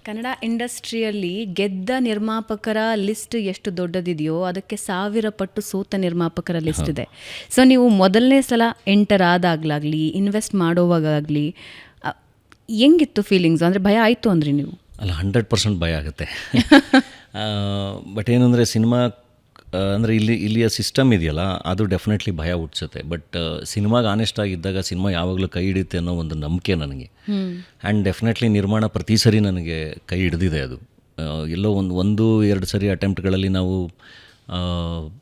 ಕನ್ನಡ ಇಂಡಸ್ಟ್ರಿಯಲ್ಲಿ ಗೆದ್ದ ನಿರ್ಮಾಪಕರ ಲಿಸ್ಟ್ ಎಷ್ಟು ದೊಡ್ಡದಿದೆಯೋ ಅದಕ್ಕೆ 1000 ಪಟ್ಟು ಸೋತ ನಿರ್ಮಾಪಕರ ಲಿಸ್ಟ್ ಇದೆ. ಸೊ ನೀವು ಮೊದಲನೇ ಸಲ ಎಂಟರ್ ಆದಾಗಲಾಗಲಿ ಇನ್ವೆಸ್ಟ್ ಮಾಡೋವಾಗಲಿ ಹೆಂಗಿತ್ತು ಫೀಲಿಂಗ್ಸ್? ಅಂದರೆ ಭಯ ಆಯಿತು ಅಂದರೆ ನೀವು? ಅಲ್ಲ, 100% ಭಯ ಆಗುತ್ತೆ. ಬಟ್ ಏನಂದರೆ ಸಿನಿಮಾ ಅಂದರೆ ಇಲ್ಲಿಯ ಸಿಸ್ಟಮ್ ಇದೆಯಲ್ಲ, ಅದು ಡೆಫಿನೆಟ್ಲಿ ಭಯ ಹುಟ್ಟಿಸುತ್ತೆ. ಬಟ್ ಸಿನಿಮಾಗೆ ಆನೆಸ್ಟ್ ಆಗಿದ್ದಾಗ ಸಿನಿಮಾ ಯಾವಾಗಲೂ ಕೈ ಹಿಡಿಯುತ್ತೆ ಅನ್ನೋ ಒಂದು ನಂಬಿಕೆ ನನಗೆ. ಆ್ಯಂಡ್ ಡೆಫಿನೆಟ್ಲಿ ನಿರ್ಮಾಣ ಪ್ರತಿ ಸರಿ ನನಗೆ ಕೈ ಹಿಡಿದಿದೆ. ಅದು ಎಲ್ಲೋ ಒಂದು ಎರಡು ಸರಿ ಅಟೆಂಪ್ಟ್ಗಳಲ್ಲಿ ನಾವು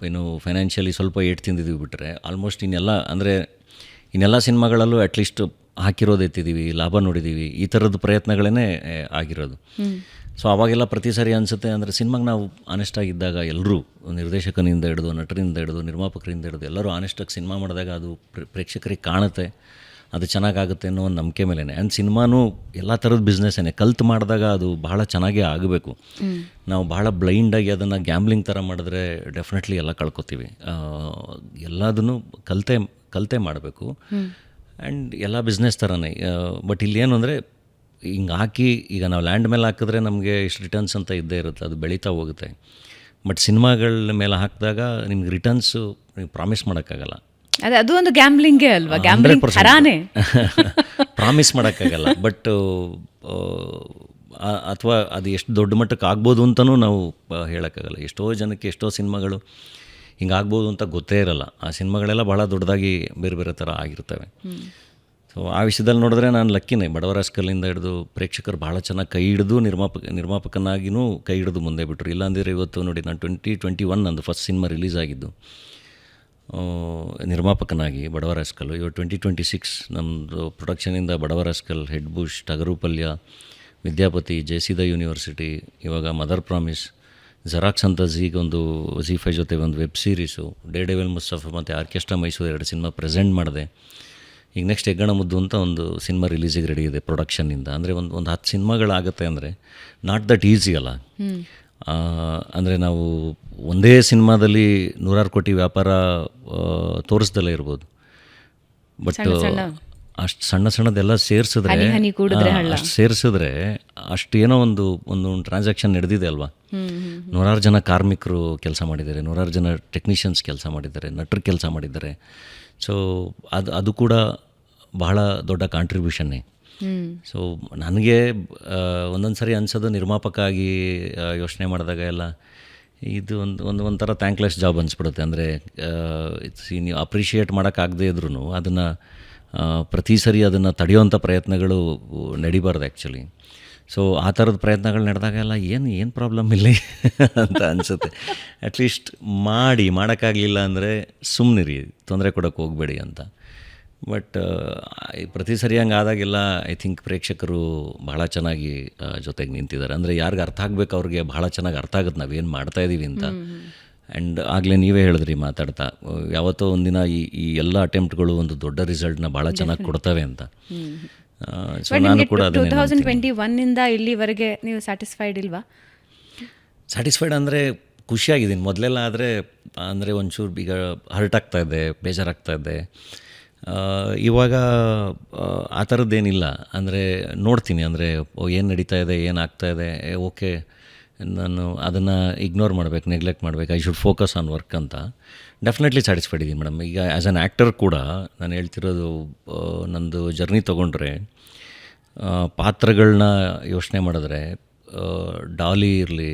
ಏನು ಫೈನಾನ್ಷಿಯಲಿ ಸ್ವಲ್ಪ ಏಟ್ ತಿಂದಿದ್ದೀವಿ ಬಿಟ್ಟರೆ ಆಲ್ಮೋಸ್ಟ್ ಇನ್ನೆಲ್ಲ ಸಿನಿಮಾಗಳಲ್ಲೂ ಅಟ್ಲೀಸ್ಟ್ ಹಾಕಿರೋದು ಎತ್ತಿದ್ದೀವಿ, ಲಾಭ ನೋಡಿದ್ದೀವಿ, ಈ ಥರದ ಪ್ರಯತ್ನಗಳೇ ಆಗಿರೋದು. ಸೊ ಅವಾಗೆಲ್ಲ ಪ್ರತಿ ಸಾರಿ ಅನಿಸುತ್ತೆ ಅಂದರೆ ಸಿನಿಮಾಗೆ ನಾವು ಆನೆಸ್ಟಾಗಿದ್ದಾಗ ಎಲ್ಲರೂ ನಿರ್ದೇಶಕನಿಂದ ಹಿಡಿದು ನಟರಿಂದ ಹಿಡಿದು ನಿರ್ಮಾಪಕರಿಂದ ಹಿಡಿದು ಎಲ್ಲರೂ ಆನೆಸ್ಟಾಗಿ ಸಿನಿಮಾ ಮಾಡಿದಾಗ ಅದು ಪ್ರೇಕ್ಷಕರಿಗೆ ಕಾಣುತ್ತೆ, ಅದು ಚೆನ್ನಾಗಾಗುತ್ತೆ ಅನ್ನೋ ಒಂದು ನಂಬಿಕೆ ಮೇಲೇ. ಆ್ಯಂಡ್ ಸಿನಿಮಾನೂ ಎಲ್ಲ ಥರದ ಬಿಸ್ನೆಸ್ಸೇ ಕಲ್ತು ಮಾಡಿದಾಗ ಅದು ಬಹಳ ಚೆನ್ನಾಗೇ ಆಗಬೇಕು. ನಾವು ಬಹಳ ಬ್ಲೈಂಡಾಗಿ ಅದನ್ನು ಗ್ಯಾಮ್ಲಿಂಗ್ ಥರ ಮಾಡಿದ್ರೆ ಡೆಫಿನೆಟ್ಲಿ ಎಲ್ಲ ಕಳ್ಕೊತೀವಿ. ಎಲ್ಲದನ್ನು ಕಲಿತೆ ಮಾಡಬೇಕು. ಆ್ಯಂಡ್ ಎಲ್ಲ ಬಿಸ್ನೆಸ್ ಥರನೇ. ಬಟ್ ಇಲ್ಲೇನು ಅಂದರೆ ಹಿಂಗೆ ಹಾಕಿ ಈಗ ನಾವು ಲ್ಯಾಂಡ್ ಮೇಲೆ ಹಾಕಿದ್ರೆ ನಮಗೆ ಇಷ್ಟು ರಿಟರ್ನ್ಸ್ ಅಂತ ಇದ್ದೇ ಇರುತ್ತೆ, ಅದು ಬೆಳೀತಾ ಹೋಗುತ್ತೆ. ಬಟ್ ಸಿನಿಮಾಗಳ ಮೇಲೆ ಹಾಕಿದಾಗ ನಿಮ್ಗೆ ರಿಟರ್ನ್ಸು ನೀವು ಪ್ರಾಮಿಸ್ ಮಾಡೋಕ್ಕಾಗಲ್ಲ. ಅದು ಒಂದು ಗ್ಯಾಮ್ಲಿಂಗೇ ಅಲ್ವಾ? ಗ್ಯಾಮ್ಲಿಂಗ್ ಥರಾನೇ ಪ್ರಾಮಿಸ್ ಮಾಡೋಕ್ಕಾಗಲ್ಲ. ಬಟ್ ಅಥವಾ ಅದು ಎಷ್ಟು ದೊಡ್ಡ ಮಟ್ಟಕ್ಕೆ ಆಗ್ಬೋದು ಅಂತಲೂ ನಾವು ಹೇಳೋಕ್ಕಾಗಲ್ಲ. ಎಷ್ಟೋ ಜನಕ್ಕೆ ಎಷ್ಟೋ ಸಿನಿಮಾಗಳು ಹಿಂಗಾಗ್ಬೋದು ಅಂತ ಗೊತ್ತೇ ಇರಲ್ಲ. ಆ ಸಿನಿಮಾಗಳೆಲ್ಲ ಭಾಳ ದೊಡ್ಡದಾಗಿ ಬೇರೆ ಬೇರೆ ಥರ ಆಗಿರ್ತವೆ. ಸೊ ಆ ವಿಷಯದಲ್ಲಿ ನೋಡಿದ್ರೆ ನಾನು ಲಕ್ಕಿನೇ. ಬಡವರ ರಾಸ್ಕಲ್ನಿಂದ ಹಿಡಿದು ಪ್ರೇಕ್ಷಕರು ಭಾಳ ಚೆನ್ನಾಗಿ ಕೈ ಹಿಡಿದು ನಿರ್ಮಾಪಕನಾಗಿಯೂ ಕೈ ಹಿಡಿದು ಮುಂದೆ ಬಿಟ್ಟರು. ಇಲ್ಲಾಂದರೆ ಇವತ್ತು ನೋಡಿ, ನಾನು 2021 ನಂದು ಫಸ್ಟ್ ಸಿನಿಮಾ ರಿಲೀಸ್ ಆಗಿದ್ದು ನಿರ್ಮಾಪಕನಾಗಿ ಬಡವರ ರಾಸ್ಕಲ್. ಇವತ್ತು 2026 ನಮ್ಮದು ಪ್ರೊಡಕ್ಷನಿಂದ ಬಡವರ rascal, head bush, Tagarupalya, Vidyapati, ಜೆಸಿದ ಯೂನಿವರ್ಸಿಟಿ, ಇವಾಗ ಮದರ್ ಪ್ರಾಮಿಸ್, ಜೆರಾಕ್ಸ್ ಅಂತ ಒಂದು Z5 ಜೊತೆ ಒಂದು web series, daredevil Mustafa ಮತ್ತು ಆರ್ಕೆಸ್ಟ್ರಾ ಮೈಸೂರು 2 ಸಿನಿಮಾ ಪ್ರೆಸೆಂಟ್ ಮಾಡಿದೆ. ಈಗ ನೆಕ್ಸ್ಟ್ ಹೆಗ್ಗಣ ಮುದ್ದು ಅಂತ ಒಂದು ಸಿನಿಮಾ ರಿಲೀಸಿಗೆ ರೆಡಿ ಇದೆ ಪ್ರೊಡಕ್ಷನ್ನಿಂದ. ಅಂದರೆ ಒಂದು 10 ಸಿನಿಮಾಗಳಾಗುತ್ತೆ ಅಂದರೆ ನಾಟ್ ದಟ್ ಈಸಿ ಅಲ್ಲ. ಅಂದರೆ ನಾವು ಒಂದೇ ಸಿನಿಮಾದಲ್ಲಿ 100 ಕೋಟಿ ವ್ಯಾಪಾರ ತೋರಿಸ್ದಲ್ಲೇ ಇರ್ಬೋದು. ಬಟ್ ಅಷ್ಟು ಸಣ್ಣದೆಲ್ಲ ಸೇರಿಸಿದ್ರೆ ಅಷ್ಟು ಏನೋ ಒಂದು ಟ್ರಾನ್ಸಾಕ್ಷನ್ ನಡೆದಿದೆ ಅಲ್ವಾ. 100 ಜನ ಕಾರ್ಮಿಕರು ಕೆಲಸ ಮಾಡಿದ್ದಾರೆ, 100 ಜನ ಟೆಕ್ನಿಷಿಯನ್ಸ್ ಕೆಲಸ ಮಾಡಿದ್ದಾರೆ, ನಟರು ಕೆಲಸ ಮಾಡಿದ್ದಾರೆ. ಸೊ ಅದು ಕೂಡ ಬಹಳ ದೊಡ್ಡ ಕಾಂಟ್ರಿಬ್ಯೂಷನ್ನೇ. ಸೊ ನನಗೆ ಒಂದೊಂದು ಸರಿ ಅನಿಸೋದು, ನಿರ್ಮಾಪಕ ಆಗಿ ಯೋಚನೆ ಮಾಡಿದಾಗ ಎಲ್ಲ ಇದು ಒಂಥರ ಥ್ಯಾಂಕ್ಲೆಸ್ ಜಾಬ್ ಅನಿಸ್ಬಿಡುತ್ತೆ. ಅಂದರೆ ನೀವು ಅಪ್ರಿಷಿಯೇಟ್ ಮಾಡೋಕ್ಕಾಗದೇ ಇದ್ರೂ ಅದನ್ನು ಪ್ರತಿ ಸರಿ ಅದನ್ನು ತಡೆಯುವಂಥ ಪ್ರಯತ್ನಗಳು ನಡಿಬಾರ್ದು ಆ್ಯಕ್ಚುಲಿ. ಸೊ ಆ ಥರದ ಪ್ರಯತ್ನಗಳು ನಡೆದಾಗೆಲ್ಲ ಏನು ಪ್ರಾಬ್ಲಮ್ ಇಲ್ಲಿ ಅಂತ ಅನಿಸುತ್ತೆ. ಅಟ್ಲೀಸ್ಟ್ ಮಾಡೋಕ್ಕಾಗಲಿಲ್ಲ ಅಂದರೆ ಸುಮ್ಮನಿರಿ, ತೊಂದರೆ ಕೊಡೋಕ್ಕೆ ಹೋಗಬೇಡಿ ಅಂತ. ಬಟ್ ಪ್ರತಿ ಸರಿ ಹಂಗೆ ಆದಾಗೆಲ್ಲ ಐ ಥಿಂಕ್ ಪ್ರೇಕ್ಷಕರು ಭಾಳ ಚೆನ್ನಾಗಿ ಜೊತೆಗೆ ನಿಂತಿದ್ದಾರೆ. ಅಂದರೆ ಯಾರಿಗೆ ಅರ್ಥ ಆಗಬೇಕು ಅವ್ರಿಗೆ ಭಾಳ ಚೆನ್ನಾಗಿ ಅರ್ಥ ಆಗುತ್ತೆ ನಾವೇನು ಮಾಡ್ತಾಯಿದ್ದೀವಿ ಅಂತ. ಆ್ಯಂಡ್ ಆಗಲೇ ನೀವೇ ಹೇಳಿದ್ರಿ ಮಾತಾಡ್ತಾ, ಯಾವತ್ತೋ ಒಂದಿನ ಈ ಎಲ್ಲ ಅಟೆಂಪ್ಟ್ಗಳು ಒಂದು ದೊಡ್ಡ ರಿಸಲ್ಟ್ನ ಭಾಳ ಚೆನ್ನಾಗಿ ಕೊಡ್ತವೆ ಅಂತ. ಸೊ ನಾನು ಕೂಡ 2021 ಇಲ್ಲಿವರೆಗೆ ನೀವು ಸ್ಯಾಟಿಸ್ಫೈಡ್ ಇಲ್ವಾ? ಸ್ಯಾಟಿಸ್ಫೈಡ್ ಅಂದರೆ ಖುಷಿಯಾಗಿದ್ದೀನಿ. ಮೊದಲೆಲ್ಲ ಅಂದರೆ ಒಂಚೂರು ಈಗ ಹರ್ಟ್ ಆಗ್ತಾಯಿದ್ದೆ, ಬೇಜಾರಾಗ್ತಾಯಿದ್ದೆ. ಇವಾಗ ಆ ಥರದ್ದೇನಿಲ್ಲ. ಅಂದರೆ ನೋಡ್ತೀನಿ, ಅಂದರೆ ಏನು ನಡೀತಾ ಇದೆ, ಏನಾಗ್ತಾಯಿದೆ, ಓಕೆ ನಾನು ಅದನ್ನು ಇಗ್ನೋರ್ ಮಾಡಬೇಕು, ನೆಗ್ಲೆಕ್ಟ್ ಮಾಡಬೇಕು, I should focus on work ಅಂತ ಡೆಫಿನೆಟ್ಲಿ ಸ್ಯಾಟಿಸ್ಫೈಡ್ ಇದ್ದೀನಿ ಮೇಡಮ್. ಈಗ ಆ್ಯಸ್ ಆ್ಯನ್ ಆ್ಯಕ್ಟರ್ ಕೂಡ ನಾನು ಹೇಳ್ತಿರೋದು, ನಂದು ಜರ್ನಿ ತೊಗೊಂಡ್ರೆ ಪಾತ್ರಗಳನ್ನ ಯೋಚನೆ ಮಾಡಿದ್ರೆ, ಡಾಲಿ ಇರಲಿ,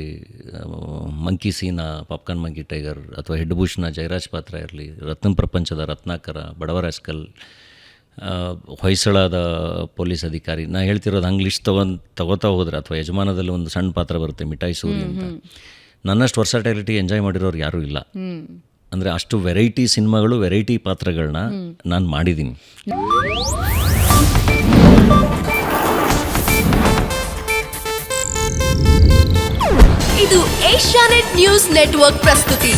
ಮಂಕಿ ಸೀನಾ, ಪಾಪ್ಕಾರ್ನ್ ಮಂಕಿ ಟೈಗರ್, ಅಥವಾ ಹೆಡ್ ಬುಷ್ನ ಜಯರಾಜ್ ಪಾತ್ರ ಇರಲಿ, ರತ್ನ ಪ್ರಪಂಚದ ರತ್ನಾಕರ, ಬಡವರ ರಾಸ್ಕಲ್, ಹೊಯ್ಸಳದ ಪೊಲೀಸ್ ಅಧಿಕಾರಿ, ನಾನು ಹೇಳ್ತಿರೋದು ಹಂಗೆ ಲಿಸ್ಟ್ ತಗೋತಾ ಹೋದರೆ, ಅಥವಾ ಯಜಮಾನದಲ್ಲಿ ಒಂದು ಸಣ್ಣ ಪಾತ್ರ ಬರುತ್ತೆ ಮಿಠಾಯಿ ಸೂರಿ ಅಂತ, ನನ್ನಷ್ಟು ವರ್ಸಟೈಲಿಟಿ ಎಂಜಾಯ್ ಮಾಡಿರೋರು ಯಾರೂ ಇಲ್ಲ. ಅಂದರೆ ಅಷ್ಟು ವೆರೈಟಿ ಸಿನಿಮಾಗಳು, ವೆರೈಟಿ ಪಾತ್ರಗಳನ್ನ ನಾನು ಮಾಡಿದ್ದೀನಿ. ಇದು ಏಷ್ಯಾನೆಟ್ ನ್ಯೂಸ್ ನೆಟ್ವರ್ಕ್ ಪ್ರಸ್ತುತಿ.